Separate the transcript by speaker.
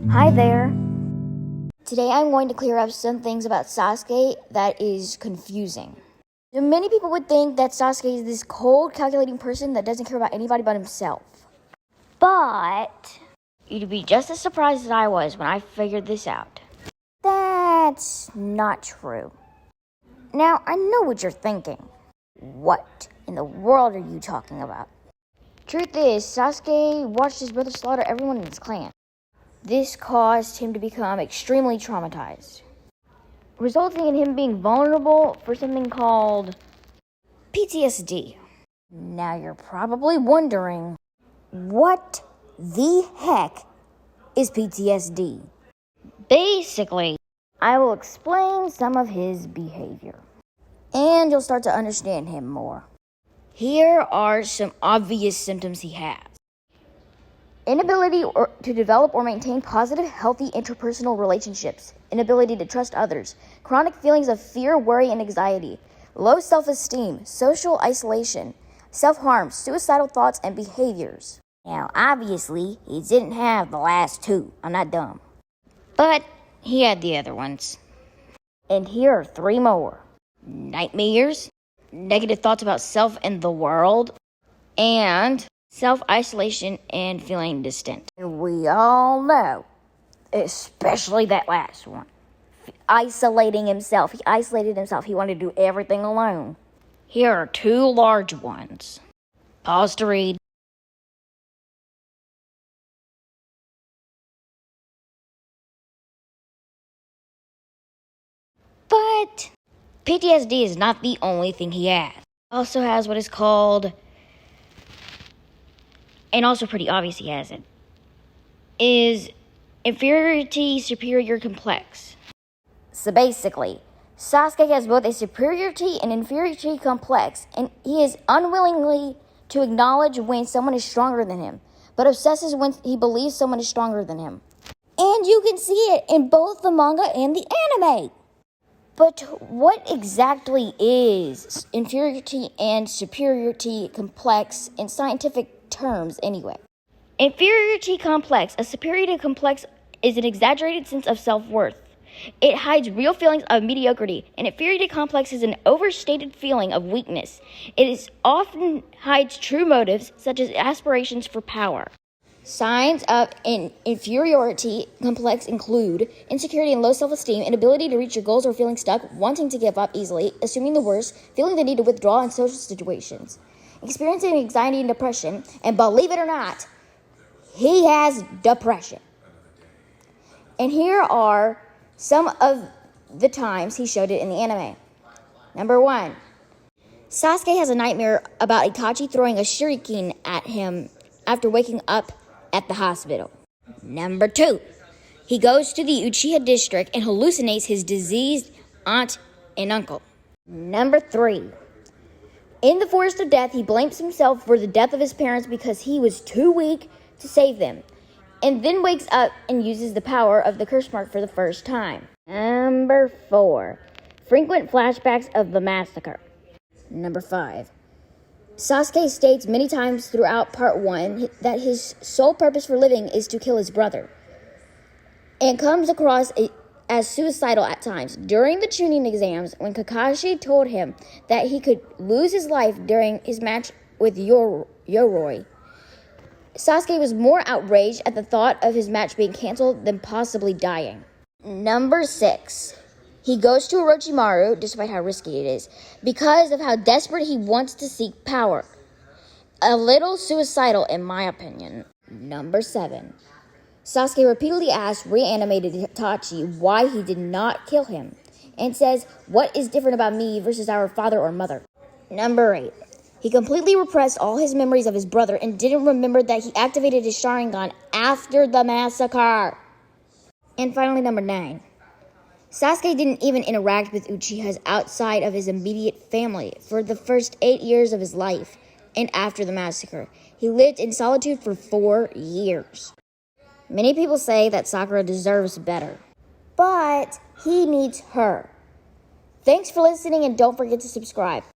Speaker 1: Hi there. Today I'm going to clear up some things about Sasuke that is confusing. Now, many people would think that Sasuke is this cold, calculating person that doesn't care about anybody but himself. But you'd be just as surprised as I was when I figured this out. That's not true. Now, I know what you're thinking. What in the world are you talking about? Truth is, Sasuke watched his brother slaughter everyone in his clan. This caused him to become extremely traumatized, resulting in him being vulnerable for something called PTSD. Now you're probably wondering, what the heck is PTSD? Basically, I will explain some of his behavior, and you'll start to understand him more. Here are some obvious symptoms he has. Inability to develop or maintain positive, healthy interpersonal relationships. Inability to trust others. Chronic feelings of fear, worry, and anxiety. Low self-esteem. Social isolation. Self-harm. Suicidal thoughts and behaviors. Now, obviously, he didn't have the last two. I'm not dumb. But he had the other ones. And here are three more. Nightmares. Negative thoughts about self and the world. And self-isolation and feeling distant. And we all know, especially that last one, isolating himself. He isolated himself. He wanted to do everything alone. Here are two large ones. Pause to read. But PTSD is not the only thing he has. He also has what is called, and also pretty obvious he has it, is inferiority-superior complex. So basically, Sasuke has both a superiority and inferiority complex, and he is unwillingly to acknowledge when someone is stronger than him, but obsesses when he believes someone is stronger than him. And you can see it in both the manga and the anime. But what exactly is inferiority and superiority complex in scientific terms anyway? Inferiority complex. A superiority complex is an exaggerated sense of self-worth. It hides real feelings of mediocrity. An inferiority complex is an overstated feeling of weakness. It often hides true motives, such as aspirations for power. Signs of an inferiority complex include insecurity and low self-esteem, inability to reach your goals or feeling stuck, wanting to give up easily, assuming the worst, feeling the need to withdraw in social situations, experiencing anxiety and depression, and believe it or not, he has depression. And here are some of the times he showed it in the anime. Number 1, Sasuke has a nightmare about Itachi throwing a shuriken at him after waking up at the hospital. Number 2, he goes to the Uchiha district and hallucinates his diseased aunt and uncle. Number 3, in the Forest of Death, he blames himself for the death of his parents because he was too weak to save them, and then wakes up and uses the power of the curse mark for the first time. Number 4, frequent flashbacks of the massacre. Number 5, Sasuke states many times throughout Part 1 that his sole purpose for living is to kill his brother, and comes across as suicidal at times. During the Chunin exams, when Kakashi told him that he could lose his life during his match with Yoroi, Sasuke was more outraged at the thought of his match being canceled than possibly dying. Number 6, he goes to Orochimaru, despite how risky it is, because of how desperate he wants to seek power. A little suicidal, in my opinion. Number 7, Sasuke repeatedly asks reanimated Itachi why he did not kill him, and says, "What is different about me versus our father or mother?" Number 8, he completely repressed all his memories of his brother and didn't remember that he activated his Sharingan after the massacre. And finally, number 9, Sasuke didn't even interact with Uchihas outside of his immediate family for the first 8 years of his life, and after the massacre, he lived in solitude for 4 years. Many people say that Sakura deserves better, but he needs her. Thanks for listening, and don't forget to subscribe.